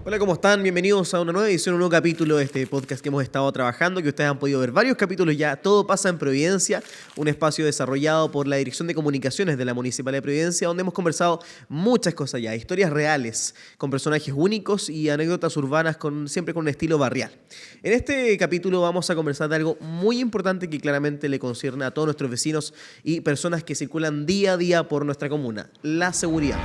Hola, ¿cómo están? Bienvenidos a una nueva edición, un nuevo capítulo de este podcast que hemos estado trabajando, que ustedes han podido ver varios capítulos ya. Todo pasa en Providencia, un espacio desarrollado por la Dirección de Comunicaciones de la Municipalidad de Providencia, donde hemos conversado muchas cosas ya, historias reales, con personajes únicos y anécdotas urbanas siempre con un estilo barrial. En este capítulo vamos a conversar de algo muy importante que claramente le concierne a todos nuestros vecinos y personas que circulan día a día por nuestra comuna: la seguridad.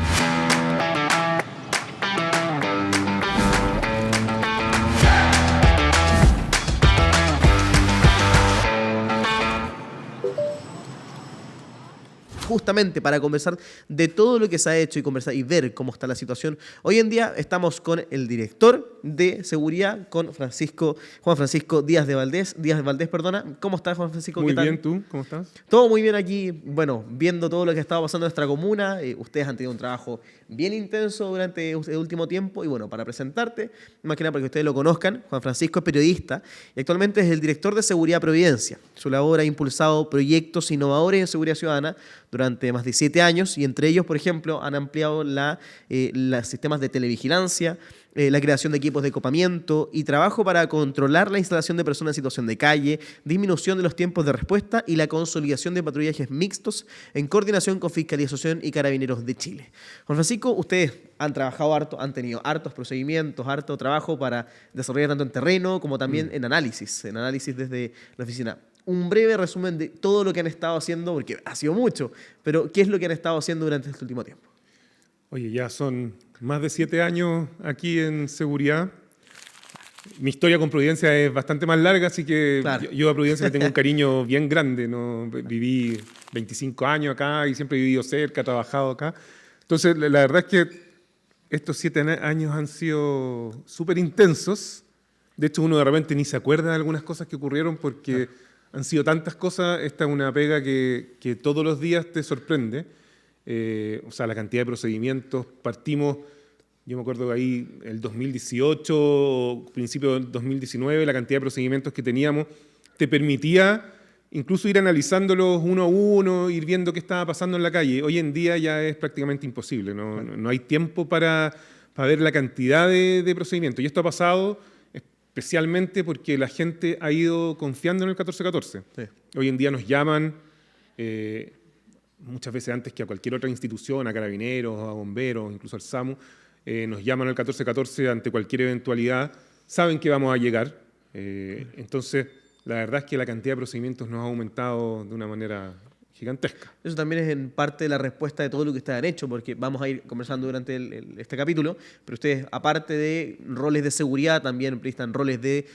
Justamente para conversar de todo lo que se ha hecho y conversar y ver cómo está la situación. Hoy en día estamos con el director de seguridad, con Juan Francisco Díaz de Valdés. ¿Cómo estás, Juan Francisco? Muy ¿Qué tal? bien, ¿tú? ¿Cómo estás? Todo muy bien aquí, bueno, viendo todo lo que ha estado pasando en nuestra comuna. Ustedes han tenido un trabajo bien intenso durante el último tiempo y bueno, para presentarte, más que nada para que ustedes lo conozcan, Juan Francisco es periodista y actualmente es el director de Seguridad Providencia. Su labor ha impulsado proyectos innovadores en seguridad ciudadana durante más de 7 años y entre ellos, por ejemplo, han ampliado los sistemas de televigilancia, la creación de equipos de copamiento y trabajo para controlar la instalación de personas en situación de calle, disminución de los tiempos de respuesta y la consolidación de patrullajes mixtos en coordinación con Fiscalización y Carabineros de Chile. Juan Francisco, ustedes han trabajado harto, han tenido hartos procedimientos, harto trabajo para desarrollar tanto en terreno como también en análisis desde la oficina. Un breve resumen de todo lo que han estado haciendo, porque ha sido mucho, pero ¿qué es lo que han estado haciendo durante este último tiempo? Oye, ya son más de 7 años aquí en seguridad. Mi historia con Providencia es bastante más larga, así que Claro. yo a Providencia le tengo un cariño bien grande, ¿no? Viví 25 años acá y siempre he vivido cerca, he trabajado acá. Entonces, la verdad es que estos 7 años han sido súper intensos. De hecho, uno de repente ni se acuerda de algunas cosas que ocurrieron porque han sido tantas cosas. Esta es una pega que todos los días te sorprende. O sea, la cantidad de procedimientos. Partimos, yo me acuerdo que ahí el 2018, principio del 2019, la cantidad de procedimientos que teníamos te permitía incluso ir analizándolos uno a uno, ir viendo qué estaba pasando en la calle. Hoy en día ya es prácticamente imposible, no hay tiempo para ver la cantidad de procedimientos. Y esto ha pasado especialmente porque la gente ha ido confiando en el 1414. Sí. Hoy en día nos llaman, muchas veces antes que a cualquier otra institución, a carabineros, a bomberos, incluso al SAMU, nos llaman al 1414 ante cualquier eventualidad, saben que vamos a llegar. Entonces, la verdad es que la cantidad de procedimientos nos ha aumentado de una manera gigantesca. Eso también es en parte la respuesta de todo lo que ustedes han hecho, porque vamos a ir conversando durante este capítulo, pero ustedes, aparte de roles de seguridad, también prestan roles de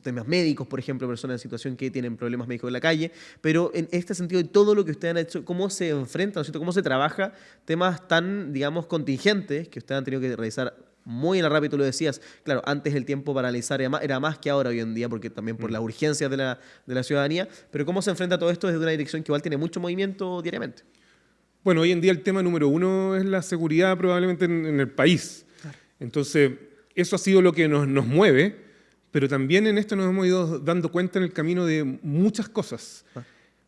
temas médicos, por ejemplo, personas en situación que tienen problemas médicos en la calle, pero en este sentido de todo lo que ustedes han hecho, ¿cómo se enfrentan, ¿cierto? ¿Cómo se trabaja temas tan, digamos, contingentes que ustedes han tenido que realizar muy rápido? Tú lo decías, claro, antes el tiempo para analizar era más que ahora hoy en día, porque también por las urgencias de la ciudadanía, pero ¿cómo se enfrenta todo esto desde una dirección que igual tiene mucho movimiento diariamente? Bueno, hoy en día el tema número uno es la seguridad probablemente en el país. Claro. Entonces, eso ha sido lo que nos mueve, pero también en esto nos hemos ido dando cuenta en el camino de muchas cosas.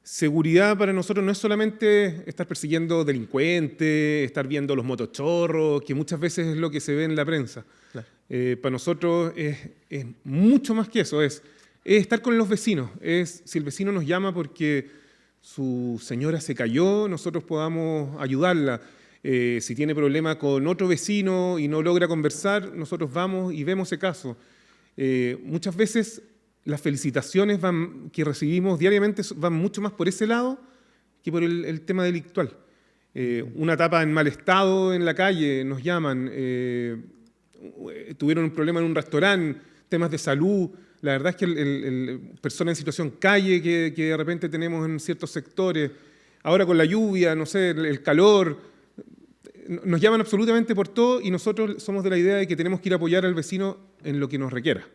Seguridad para nosotros no es solamente estar persiguiendo delincuentes, estar viendo los motochorros, que muchas veces es lo que se ve en la prensa. Claro. Para nosotros es mucho más que eso, es estar con los vecinos. Si el vecino nos llama porque su señora se cayó, nosotros podamos ayudarla. Si tiene problema con otro vecino y no logra conversar, nosotros vamos y vemos ese caso. Muchas veces las felicitaciones que recibimos diariamente van mucho más por ese lado que por el tema delictual. Una tapa en mal estado en la calle, nos llaman, tuvieron un problema en un restaurante, temas de salud. La verdad es que personas en situación calle que de repente tenemos en ciertos sectores, ahora con la lluvia, no sé, el calor, nos llaman absolutamente por todo y nosotros somos de la idea de que tenemos que ir a apoyar al vecino en lo que nos requiera.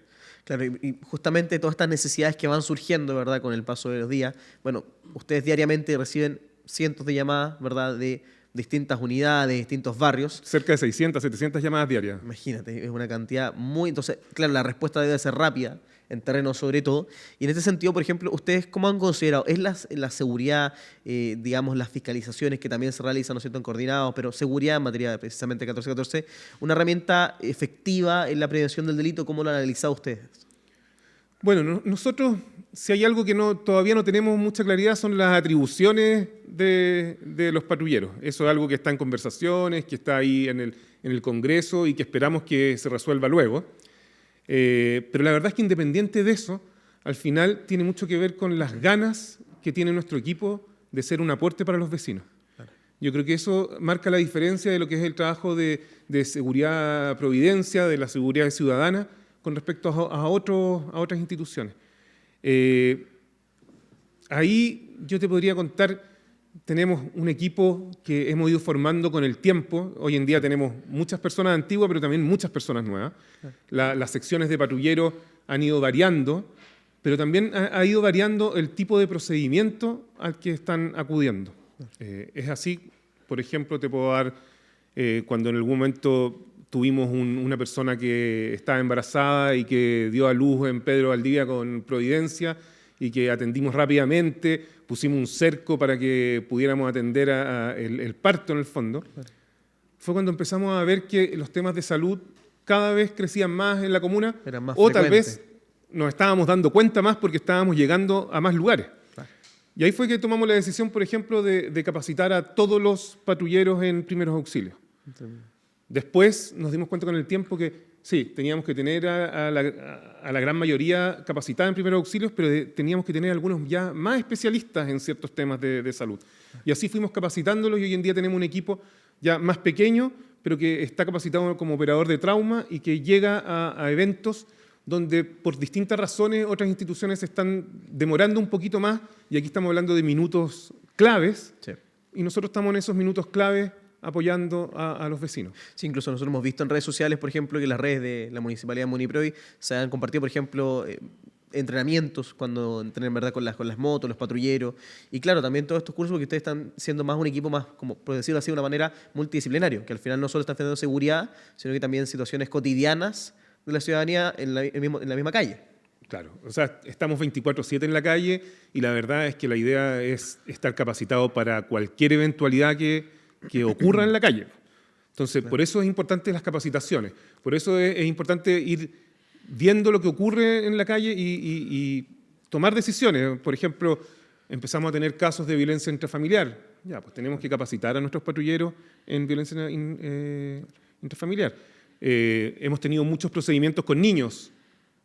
Claro, y justamente todas estas necesidades que van surgiendo, ¿verdad?, con el paso de los días. Bueno, ustedes diariamente reciben cientos de llamadas, ¿verdad?, de distintas unidades, distintos barrios. Cerca de 600, 700 llamadas diarias. Imagínate, es una cantidad muy... Entonces, claro, la respuesta debe ser rápida. en terreno sobre todo. Y en este sentido, por ejemplo, ¿ustedes cómo han considerado? ¿Es la seguridad, digamos, las fiscalizaciones que también se realizan, ¿no es cierto?, en coordinados, pero seguridad en materia de precisamente 1414, una herramienta efectiva en la prevención del delito? ¿Cómo lo han analizado ustedes? Bueno, nosotros, si hay algo que todavía no tenemos mucha claridad, son las atribuciones de los patrulleros. Eso es algo que está en conversaciones, que está ahí en el Congreso y que esperamos que se resuelva luego. Pero la verdad es que independiente de eso, al final tiene mucho que ver con las ganas que tiene nuestro equipo de ser un aporte para los vecinos. Claro. Yo creo que eso marca la diferencia de lo que es el trabajo de seguridad providencia, de la seguridad ciudadana, con respecto a otras instituciones. Ahí yo te podría contar, tenemos un equipo que hemos ido formando con el tiempo. Hoy en día tenemos muchas personas antiguas, pero también muchas personas nuevas. Las secciones de patrulleros han ido variando, pero también ha ido variando el tipo de procedimiento al que están acudiendo. Es así, por ejemplo, te puedo dar, cuando en algún momento tuvimos una persona que estaba embarazada y que dio a luz en Pedro Valdivia con Providencia y que atendimos rápidamente, pusimos un cerco para que pudiéramos atender el parto en el fondo. Claro. Fue cuando empezamos a ver que los temas de salud cada vez crecían más en la comuna, o tal vez nos estábamos dando cuenta más porque estábamos llegando a más lugares. Claro. Y ahí fue que tomamos la decisión, por ejemplo, de capacitar a todos los patrulleros en primeros auxilios. Entonces, después nos dimos cuenta con el tiempo que sí, teníamos que tener a la gran mayoría capacitada en primeros auxilios, pero teníamos que tener algunos ya más especialistas en ciertos temas de salud. Y así fuimos capacitándolos y hoy en día tenemos un equipo ya más pequeño, pero que está capacitado como operador de trauma y que llega a eventos donde por distintas razones otras instituciones se están demorando un poquito más, y aquí estamos hablando de minutos claves, sí, y nosotros estamos en esos minutos claves apoyando a los vecinos. Sí, incluso nosotros hemos visto en redes sociales, por ejemplo, que las redes de la Municipalidad de Muniprovi se han compartido, por ejemplo, entrenamientos cuando entrenan, ¿verdad?, con las motos, los patrulleros. Y claro, también todos estos cursos, porque ustedes están siendo más un equipo más, como por decirlo así, de una manera multidisciplinario, que al final no solo están defendiendo seguridad, sino que también situaciones cotidianas de la ciudadanía en la misma calle. Claro, o sea, estamos 24/7 en la calle y la verdad es que la idea es estar capacitado para cualquier eventualidad que ocurra en la calle. Entonces, por eso es importante las capacitaciones, por eso es importante ir viendo lo que ocurre en la calle y tomar decisiones. Por ejemplo, empezamos a tener casos de violencia intrafamiliar. Ya, pues tenemos que capacitar a nuestros patrulleros en violencia intrafamiliar. Hemos tenido muchos procedimientos con niños.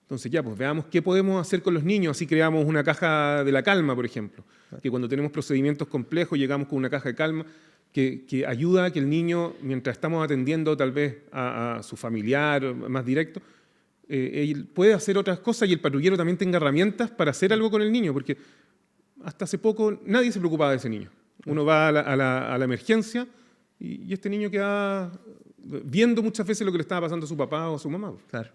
Entonces, ya, pues veamos qué podemos hacer con los niños. Así creamos una caja de la calma, por ejemplo, que cuando tenemos procedimientos complejos llegamos con una caja de calma que ayuda a que el niño, mientras estamos atendiendo tal vez a su familiar más directo, él puede hacer otras cosas y el patrullero también tenga herramientas para hacer algo con el niño, porque hasta hace poco nadie se preocupaba de ese niño. Uno va a la emergencia y este niño queda viendo muchas veces lo que le estaba pasando a su papá o a su mamá. Claro,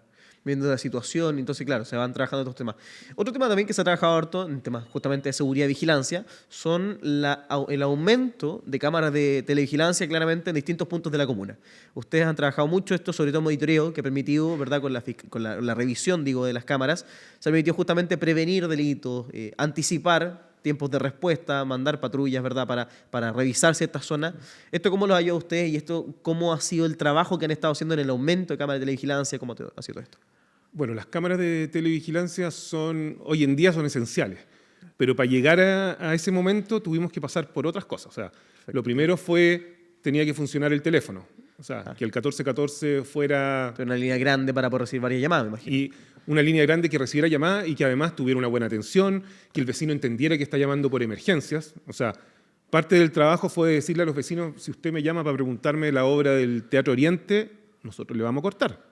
viendo la situación, entonces claro, se van trabajando estos temas. Otro tema también que se ha trabajado harto, en temas justamente de seguridad y vigilancia, son el aumento de cámaras de televigilancia claramente en distintos puntos de la comuna. Ustedes han trabajado mucho esto, sobre todo monitoreo, que ha permitido, ¿verdad?, con la revisión, digo, de las cámaras, se ha permitido justamente prevenir delitos, anticipar tiempos de respuesta, mandar patrullas, ¿verdad?, para revisar ciertas zonas. ¿Esto cómo lo ha ayudado a ustedes y esto cómo ha sido el trabajo que han estado haciendo en el aumento de cámaras de televigilancia? ¿Cómo ha sido esto? Bueno, las cámaras de televigilancia hoy en día son esenciales, pero para llegar a ese momento tuvimos que pasar por otras cosas. O sea, lo primero tenía que funcionar el teléfono, o sea, que el 1414 fuera... Una línea grande para poder recibir varias llamadas, me imagino. Y una línea grande que recibiera llamadas y que además tuviera una buena atención, que el vecino entendiera que está llamando por emergencias. O sea, parte del trabajo fue decirle a los vecinos, si usted me llama para preguntarme la obra del Teatro Oriente, nosotros le vamos a cortar.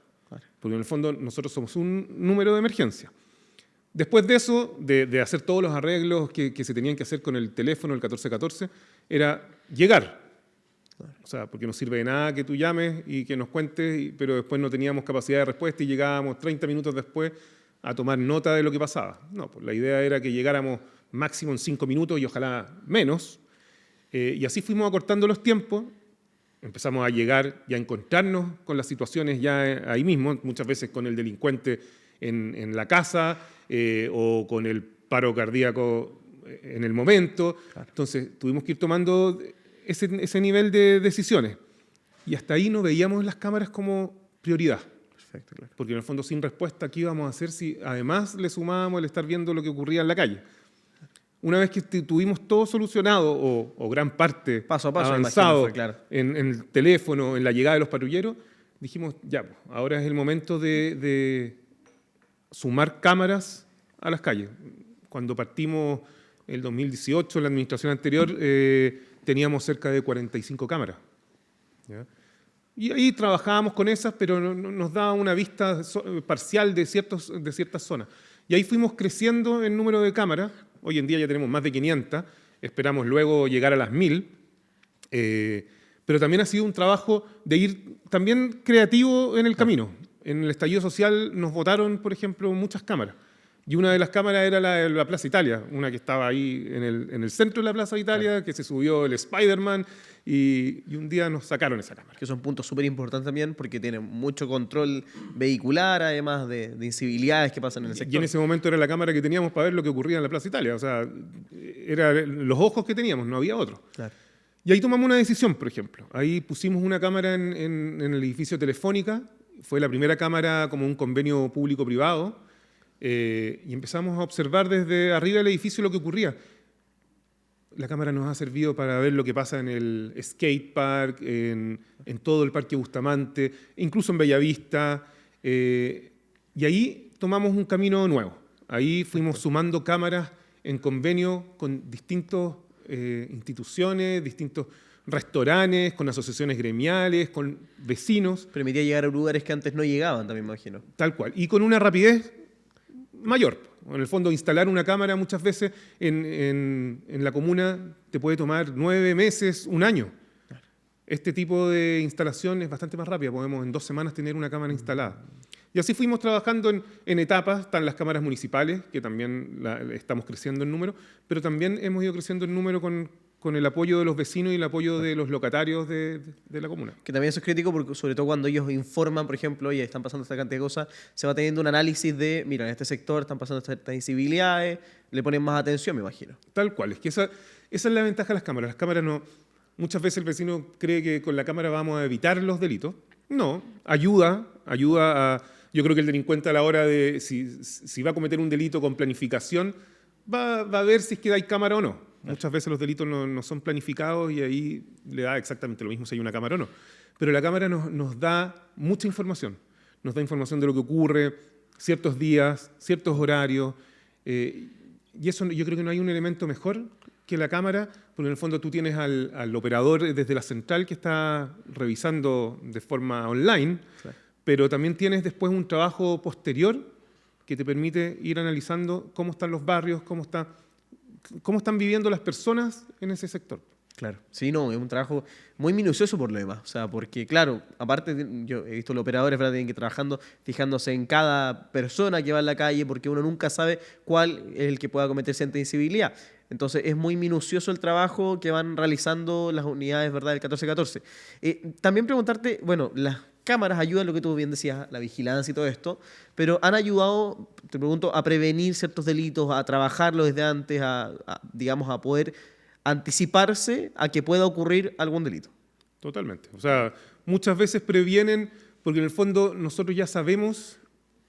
Porque en el fondo nosotros somos un número de emergencia. Después de eso, de hacer todos los arreglos que se tenían que hacer con el teléfono, el 1414, era llegar. O sea, porque no sirve de nada que tú llames y que nos cuentes, pero después no teníamos capacidad de respuesta y llegábamos 30 minutos después a tomar nota de lo que pasaba. No, pues la idea era que llegáramos máximo en 5 minutos y ojalá menos. Y así fuimos acortando los tiempos. Empezamos a llegar y a encontrarnos con las situaciones ya ahí mismo, muchas veces con el delincuente en la casa o con el paro cardíaco en el momento. Claro. Entonces tuvimos que ir tomando ese nivel de decisiones. Y hasta ahí no veíamos las cámaras como prioridad. Perfecto, claro. Porque en el fondo, sin respuesta, ¿qué íbamos a hacer si además le sumábamos el estar viendo lo que ocurría en la calle? Una vez que tuvimos todo solucionado o gran parte paso a paso, avanzado, imagino, claro, en el teléfono, en la llegada de los patrulleros, dijimos, ya, pues, ahora es el momento de sumar cámaras a las calles. Cuando partimos el 2018, en la administración anterior, teníamos cerca de 45 cámaras. ¿Ya? Y ahí trabajábamos con esas, pero nos daba una vista parcial de ciertas zonas. Y ahí fuimos creciendo en número de cámaras. Hoy en día ya tenemos más de 500. Esperamos luego llegar a las 1000. Pero también ha sido un trabajo de ir también creativo en el camino. En el estallido social nos votaron, por ejemplo, muchas cámaras. Y una de las cámaras era la Plaza Italia, una que estaba ahí en el centro de la Plaza Italia, claro, que se subió el Spider-Man y un día nos sacaron esa cámara. Que son puntos súper importantes también porque tienen mucho control vehicular, además de incivilidades que pasan en el sector. Y en ese momento era la cámara que teníamos para ver lo que ocurría en la Plaza Italia. O sea, eran los ojos que teníamos, no había otro. Claro. Y ahí tomamos una decisión, por ejemplo. Ahí pusimos una cámara en el edificio Telefónica. Fue la primera cámara como un convenio público-privado. Y empezamos a observar desde arriba del edificio lo que ocurría. La cámara nos ha servido para ver lo que pasa en el skate park, en todo el Parque Bustamante, incluso en Bellavista. Y ahí tomamos un camino nuevo. Ahí fuimos sumando cámaras en convenio con distintas instituciones, distintos restaurantes, con asociaciones gremiales, con vecinos. Permitía llegar a lugares que antes no llegaban, también me imagino. Tal cual. Y con una rapidez mayor. En el fondo, instalar una cámara muchas veces en la comuna te puede tomar 9 meses, un año. Este tipo de instalación es bastante más rápida. Podemos en 2 semanas tener una cámara instalada. Y así fuimos trabajando en etapas. Están las cámaras municipales, que también estamos creciendo en número, pero también hemos ido creciendo en número con el apoyo de los vecinos y el apoyo de los locatarios de la comuna. Que también eso es crítico, porque sobre todo cuando ellos informan, por ejemplo, oye, están pasando esta cantidad de cosas, se va teniendo un análisis de, mira, en este sector están pasando estas incivilidades, le ponen más atención, me imagino. Tal cual, es que esa es la ventaja de las cámaras. Las cámaras no... Muchas veces el vecino cree que con la cámara vamos a evitar los delitos. No, ayuda a... Yo creo que el delincuente a la hora de... Si va a cometer un delito con planificación, va a ver si es que hay cámara o no. Muchas veces los delitos no son planificados y ahí le da exactamente lo mismo si hay una cámara o no. Pero la cámara nos da mucha información. Nos da información de lo que ocurre, ciertos días, ciertos horarios. Y eso yo creo que no hay un elemento mejor que la cámara, porque en el fondo tú tienes al operador desde la central que está revisando de forma online, claro, pero también tienes después un trabajo posterior que te permite ir analizando cómo están los barrios, cómo están viviendo las personas en ese sector. Claro, sí, no, es un trabajo muy minucioso por lo demás. O sea, porque claro, aparte yo he visto los operadores, ¿verdad?, tienen que ir trabajando, fijándose en cada persona que va en la calle, porque uno nunca sabe cuál es el que pueda cometer cierta incivilidad. Entonces es muy minucioso el trabajo que van realizando las unidades, ¿verdad?, del 1414. También preguntarte, bueno, las cámaras ayudan, lo que tú bien decías, la vigilancia y todo esto, pero han ayudado, te pregunto, a prevenir ciertos delitos, a trabajarlo desde antes, digamos, a poder anticiparse a que pueda ocurrir algún delito. Totalmente. O sea, muchas veces previenen, porque en el fondo nosotros ya sabemos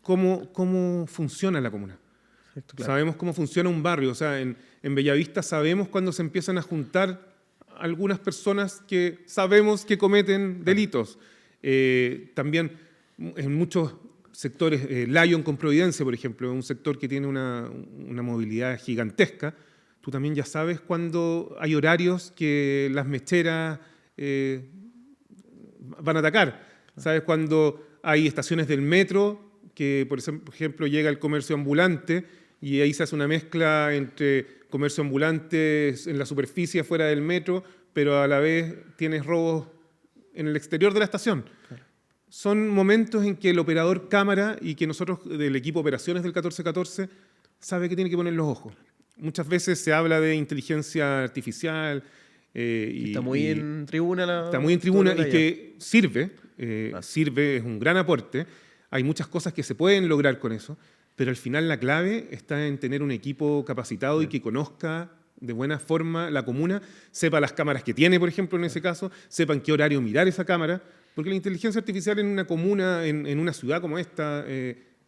cómo funciona la comuna. Perfecto, claro. Sabemos cómo funciona un barrio. O sea, en Bellavista sabemos cuando se empiezan a juntar algunas personas que sabemos que cometen delitos. También en muchos sectores, Lyon con Providencia, por ejemplo, un sector que tiene una movilidad gigantesca. Tú también ya sabes cuando hay horarios que las mecheras van a atacar. Sabes cuando hay estaciones del metro que, por ejemplo, llega el comercio ambulante y ahí se hace una mezcla entre comercio ambulante en la superficie afuera del metro, pero a la vez tienes robos en el exterior de la estación. Claro. Son momentos en que el operador cámara y que nosotros del equipo operaciones del 1414 sabe que tiene que poner los ojos. Muchas veces se habla de inteligencia artificial. Está muy en tribuna. Está muy en tribuna y que sirve, es un gran aporte. hay muchas cosas que se pueden lograr con eso, pero al final la clave está en tener un equipo capacitado y que conozca de buena forma la comuna, sepa las cámaras que tiene, por ejemplo, en ese caso, sepa en qué horario mirar esa cámara, porque la inteligencia artificial en una comuna, en una ciudad como esta,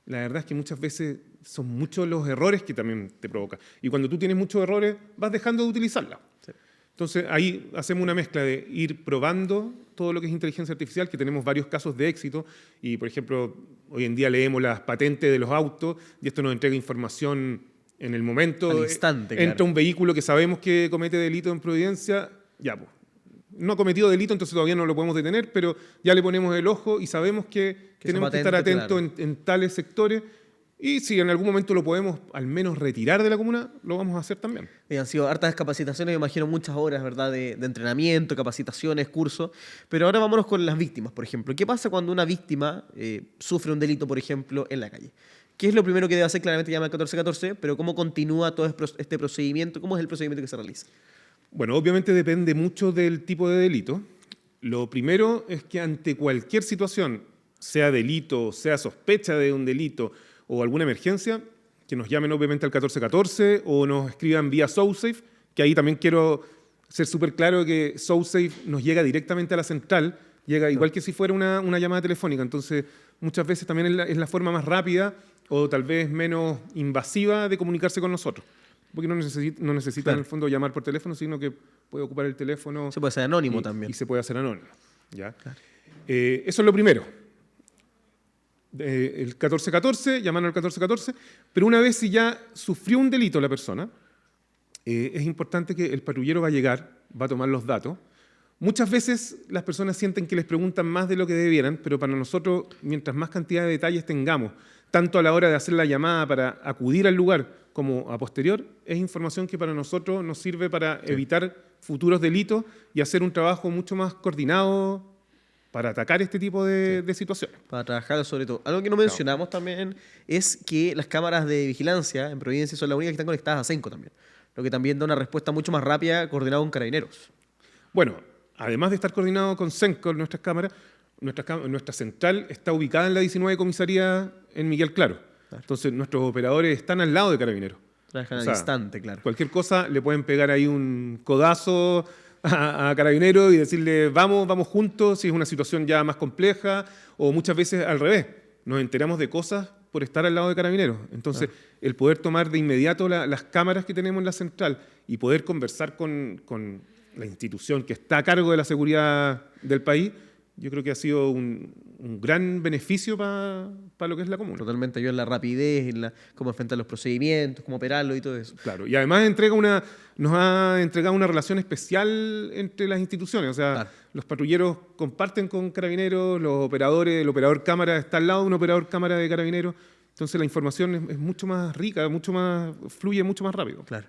la verdad es que muchas veces son muchos los errores que también te provoca. Y cuando tú tienes muchos errores, vas dejando de utilizarla. Sí. Entonces ahí hacemos una mezcla de ir probando todo lo que es inteligencia artificial, que tenemos varios casos de éxito, y por ejemplo, hoy en día leemos las patentes de los autos, y esto nos entrega información en el momento. Al instante, Entra claro. un vehículo que sabemos que comete delito en Providencia, ya pues. No ha cometido delito, entonces todavía no lo podemos detener, pero ya le ponemos el ojo y sabemos que tenemos que estar patente, atentos claro. en tales sectores. Y si en algún momento lo podemos al menos retirar de la comuna, lo vamos a hacer también. Han sido hartas capacitaciones, me imagino muchas horas, ¿verdad? De entrenamiento, capacitaciones, cursos. Pero ahora vámonos con las víctimas, por ejemplo. ¿Qué pasa cuando una víctima sufre un delito, por ejemplo, en la calle? ¿Qué es lo primero que debe hacer? Claramente llama al 1414, pero ¿cómo continúa todo este procedimiento? ¿Cómo es el procedimiento que se realiza? Bueno, obviamente depende mucho del tipo de delito. Lo primero es que ante cualquier situación, sea delito, sea sospecha de un delito o alguna emergencia, que nos llamen obviamente al 1414 o nos escriban vía SoSafe, que ahí también quiero ser súper claro que SoSafe nos llega directamente a la central, llega igual que si fuera una llamada telefónica, entonces muchas veces también es la forma más rápida o tal vez menos invasiva de comunicarse con nosotros. Porque no necesita Claro. en el fondo llamar por teléfono, sino que puede ocupar el teléfono. Se puede ser anónimo y, también. y se puede hacer anónimo. ¿Ya? Eso es lo primero. El 1414, llamando al 1414, pero una vez si ya sufrió un delito la persona, es importante que el patrullero va a llegar, va a tomar los datos. Muchas veces las personas sienten que les preguntan más de lo que debieran, pero para nosotros, mientras más cantidad de detalles tengamos, tanto a la hora de hacer la llamada para acudir al lugar como a posterior, es información que para nosotros nos sirve para evitar futuros delitos y hacer un trabajo mucho más coordinado para atacar este tipo de situaciones. Para trabajar sobre todo. Algo que no mencionamos también es que las cámaras de vigilancia en Providencia son las únicas que están conectadas a Senco también. Lo que también da una respuesta mucho más rápida coordinada con carabineros. Bueno, además de estar coordinado con Senco, nuestras cámaras, nuestra central está ubicada en la 19 comisaría en Miguel Claro. Entonces nuestros operadores están al lado de carabineros. Trabajan O al sea, instante, claro. Cualquier cosa le pueden pegar ahí un codazo a carabinero y decirle vamos juntos si es una situación ya más compleja, o muchas veces al revés, nos enteramos de cosas por estar al lado de carabineros. Entonces, el poder tomar de inmediato las cámaras que tenemos en la central y poder conversar con la institución que está a cargo de la seguridad del país, yo creo que ha sido un gran beneficio para lo que es la comuna. Totalmente ayuda en la rapidez, cómo enfrentar los procedimientos, cómo operarlo y todo eso. Claro, y además nos ha entregado una relación especial entre las instituciones. O sea, Claro. los patrulleros comparten con carabineros, los operadores, el operador cámara está al lado de un operador cámara de carabineros. Entonces la información es mucho más rica, fluye mucho más rápido. Claro.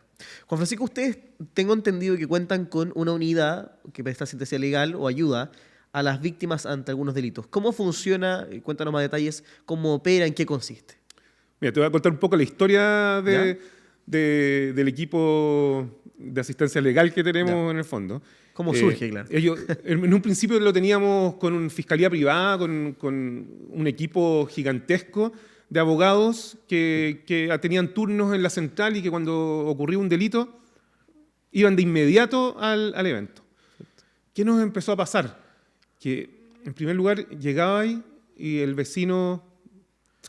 Juan Francisco, ustedes tengo entendido que cuentan con una unidad que presta asistencia legal o ayuda a las víctimas ante algunos delitos. ¿Cómo funciona? Cuéntanos más detalles, cómo opera, en qué consiste. Mira, te voy a contar un poco la historia del equipo de asistencia legal que tenemos en el fondo. ¿Cómo surge, claro? Ellos, en un principio lo teníamos con una fiscalía privada, con un equipo gigantesco de abogados que tenían turnos en la central y que cuando ocurría un delito iban de inmediato al evento. ¿Qué nos empezó a pasar? Que en primer lugar llegaba ahí y el vecino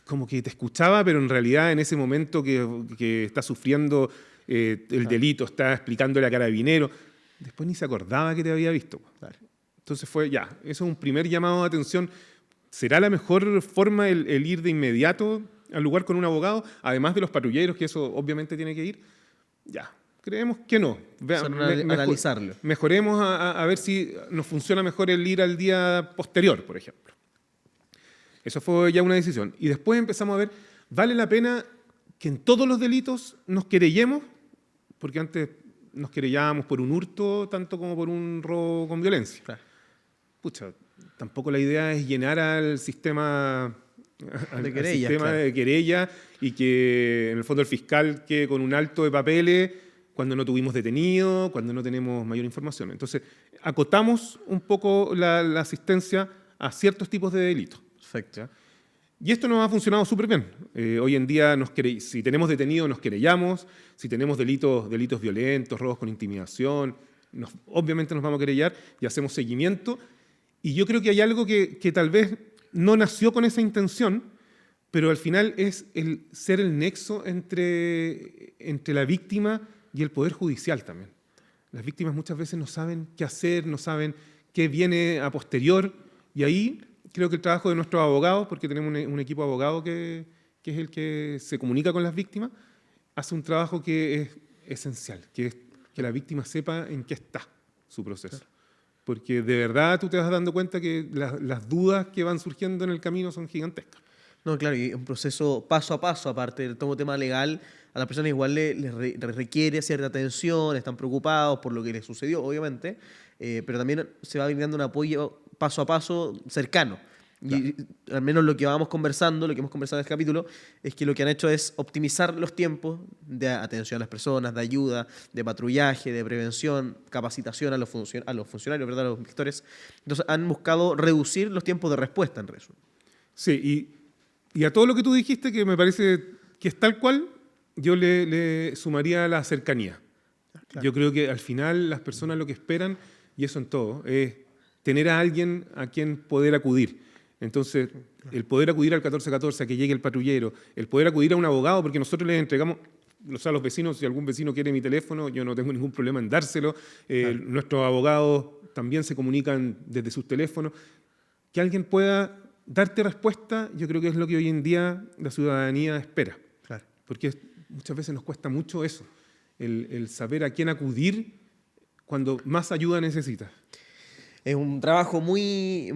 como que te escuchaba, pero en realidad en ese momento que está sufriendo el delito, está explicándole a carabinero, después ni se acordaba que te había visto. Entonces fue ya, eso es un primer llamado de atención. ¿Será la mejor forma el ir de inmediato al lugar con un abogado? Además de los patrulleros, que eso obviamente tiene que ir. Ya, creemos que no. Analizarlo. Mejoremos a ver si nos funciona mejor el ir al día posterior, por ejemplo. Eso fue ya una decisión. Y después empezamos a ver, ¿vale la pena que en todos los delitos nos querellemos? Porque antes nos querellábamos por un hurto tanto como por un robo con violencia. Claro. Pucha, tampoco la idea es llenar al sistema De querellas, sistema claro. de querella y que en el fondo el fiscal quede con un alto de papeles cuando no tuvimos detenido, cuando no tenemos mayor información. Entonces, acotamos un poco la asistencia a ciertos tipos de delitos. Perfecto. Y esto nos ha funcionado súper bien. Hoy en día, si tenemos detenidos, nos querellamos. Si tenemos delitos violentos, robos con intimidación, obviamente nos vamos a querellar y hacemos seguimiento. Y yo creo que hay algo que tal vez no nació con esa intención, pero al final es el ser el nexo entre la víctima y el Poder Judicial también. Las víctimas muchas veces no saben qué hacer, no saben qué viene a posterior, y ahí creo que el trabajo de nuestros abogados, porque tenemos un equipo de abogados que es el que se comunica con las víctimas, hace un trabajo que es esencial, que es que la víctima sepa en qué está su proceso. Claro. Porque de verdad tú te vas dando cuenta que las dudas que van surgiendo en el camino son gigantescas. No, claro, y un proceso paso a paso, aparte del todo tema legal, a las personas igual les requiere cierta atención, están preocupados por lo que les sucedió, obviamente, pero también se va brindando un apoyo paso a paso cercano. Claro. Y al menos lo que vamos conversando, lo que hemos conversado en este capítulo, es que lo que han hecho es optimizar los tiempos de atención a las personas, de ayuda, de patrullaje, de prevención, capacitación a los funcionarios, ¿verdad? A los inspectores. Entonces han buscado reducir los tiempos de respuesta en resumen. Sí, y a todo lo que tú dijiste, que me parece que es tal cual, yo le sumaría la cercanía. Claro. Yo creo que al final las personas lo que esperan, y eso en todo, es tener a alguien a quien poder acudir. Entonces, el poder acudir al 1414, a que llegue el patrullero, el poder acudir a un abogado, porque nosotros les entregamos, o sea, a los vecinos, si algún vecino quiere mi teléfono, yo no tengo ningún problema en dárselo. Claro. Nuestros abogados también se comunican desde sus teléfonos. Que alguien pueda darte respuesta, yo creo que es lo que hoy en día la ciudadanía espera. Claro. Porque muchas veces nos cuesta mucho eso, el saber a quién acudir cuando más ayuda necesitas. Es un trabajo muy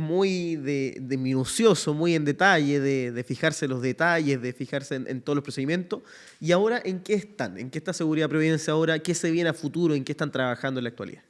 de minucioso, muy en detalle, de fijarse en los detalles, de fijarse en todos los procedimientos. ¿Y ahora en qué están? ¿En qué está Seguridad Providencia ahora? ¿Qué se viene a futuro? ¿En qué están trabajando en la actualidad?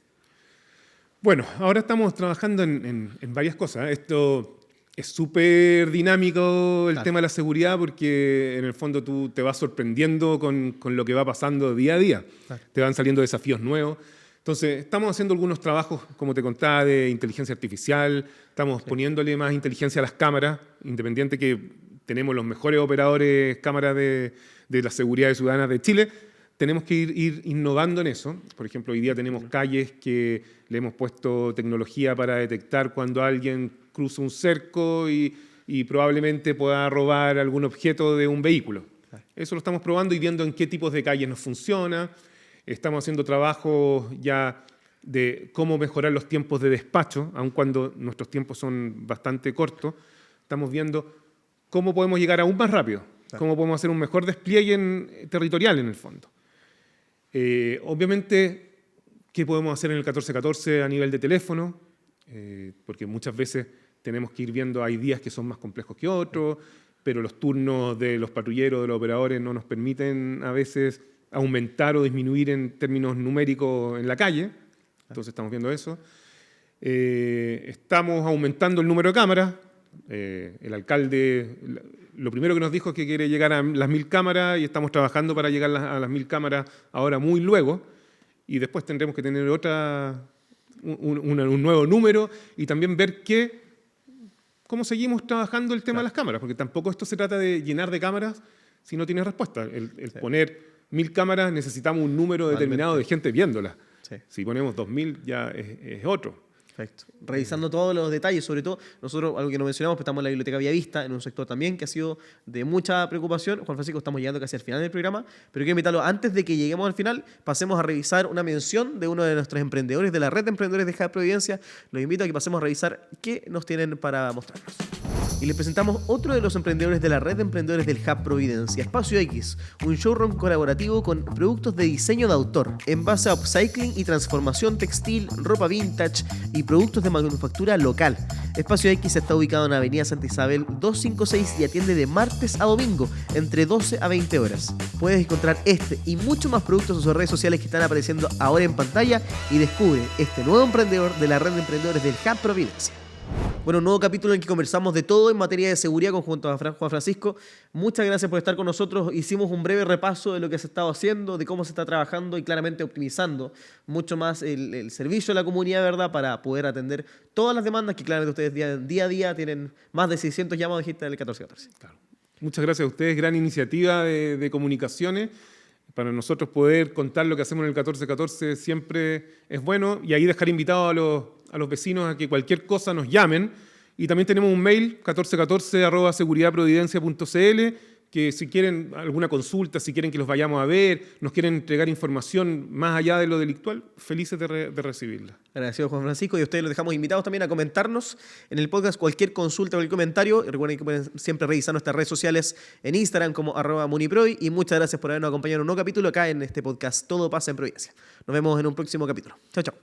Bueno, ahora estamos trabajando en varias cosas. Esto es súper dinámico, el tema de la seguridad, porque en el fondo tú te vas sorprendiendo con lo que va pasando día a día. Claro. Te van saliendo desafíos nuevos. Entonces, estamos haciendo algunos trabajos, como te contaba, de inteligencia artificial, estamos poniéndole más inteligencia a las cámaras, independiente que tenemos los mejores operadores cámaras de la seguridad ciudadana de Chile, tenemos que ir innovando en eso. Por ejemplo, hoy día tenemos calles que le hemos puesto tecnología para detectar cuando alguien cruza un cerco y probablemente pueda robar algún objeto de un vehículo. Eso lo estamos probando y viendo en qué tipos de calles nos funciona. Estamos haciendo trabajos ya de cómo mejorar los tiempos de despacho, aun cuando nuestros tiempos son bastante cortos. Estamos viendo cómo podemos llegar aún más rápido, cómo podemos hacer un mejor despliegue territorial en el fondo. Obviamente, ¿qué podemos hacer en el 1414 a nivel de teléfono? Porque muchas veces tenemos que ir viendo, hay días que son más complejos que otros, pero los turnos de los patrulleros, de los operadores, no nos permiten a veces aumentar o disminuir en términos numéricos en la calle. Entonces estamos viendo eso. Estamos aumentando el número de cámaras. El alcalde lo primero que nos dijo es que quiere llegar a las 1000 cámaras y estamos trabajando para llegar a las 1000 cámaras ahora muy luego. Y después tendremos que tener un nuevo número y también ver cómo seguimos trabajando el tema de las cámaras, porque tampoco esto se trata de llenar de cámaras si no tienes respuesta. El poner 1000 cámaras, necesitamos un número determinado de gente viéndolas. Sí. Si ponemos 2000 ya es otro. Perfecto. Revisando todos los detalles, sobre todo, nosotros, algo que no mencionamos, pues estamos en la Biblioteca Villavista, en un sector también que ha sido de mucha preocupación. Juan Francisco, estamos llegando casi al final del programa, pero quiero invitarlo, antes de que lleguemos al final, pasemos a revisar una mención de uno de nuestros emprendedores de la red de emprendedores de Hub Providencia. Los invito a que pasemos a revisar qué nos tienen para mostrarnos. Y les presentamos otro de los emprendedores de la red de emprendedores del Hub Providencia, Espacio X, un showroom colaborativo con productos de diseño de autor, en base a upcycling y transformación textil, ropa vintage y productos de manufactura local. Espacio X está ubicado en Avenida Santa Isabel 256 y atiende de martes a domingo, entre 12 a 20 horas. Puedes encontrar este y muchos más productos en sus redes sociales que están apareciendo ahora en pantalla y descubre este nuevo emprendedor de la red de emprendedores del Hub Providencia. Bueno, un nuevo capítulo en que conversamos de todo en materia de seguridad junto a Juan Francisco. Muchas gracias por estar con nosotros. Hicimos un breve repaso de lo que se ha estado haciendo, de cómo se está trabajando y claramente optimizando mucho más el servicio a la comunidad, ¿verdad? Para poder atender todas las demandas que claramente ustedes día a día tienen más de 600 llamados de del 1414. Claro. Muchas gracias a ustedes, gran iniciativa de comunicaciones. Para nosotros poder contar lo que hacemos en el 1414 siempre es bueno, y ahí dejar invitados a los vecinos a que cualquier cosa nos llamen. Y también tenemos un mail, 1414@seguridadprovidencia.cl, que si quieren alguna consulta, si quieren que los vayamos a ver, nos quieren entregar información más allá de lo delictual, felices de recibirla. Agradecido, Juan Francisco, y a ustedes los dejamos invitados también a comentarnos en el podcast cualquier consulta o cualquier comentario. Y recuerden que pueden siempre revisar nuestras redes sociales en Instagram como @muniproy, y muchas gracias por habernos acompañado en un nuevo capítulo acá en este podcast Todo pasa en Providencia. Nos vemos en un próximo capítulo. Chao, chao.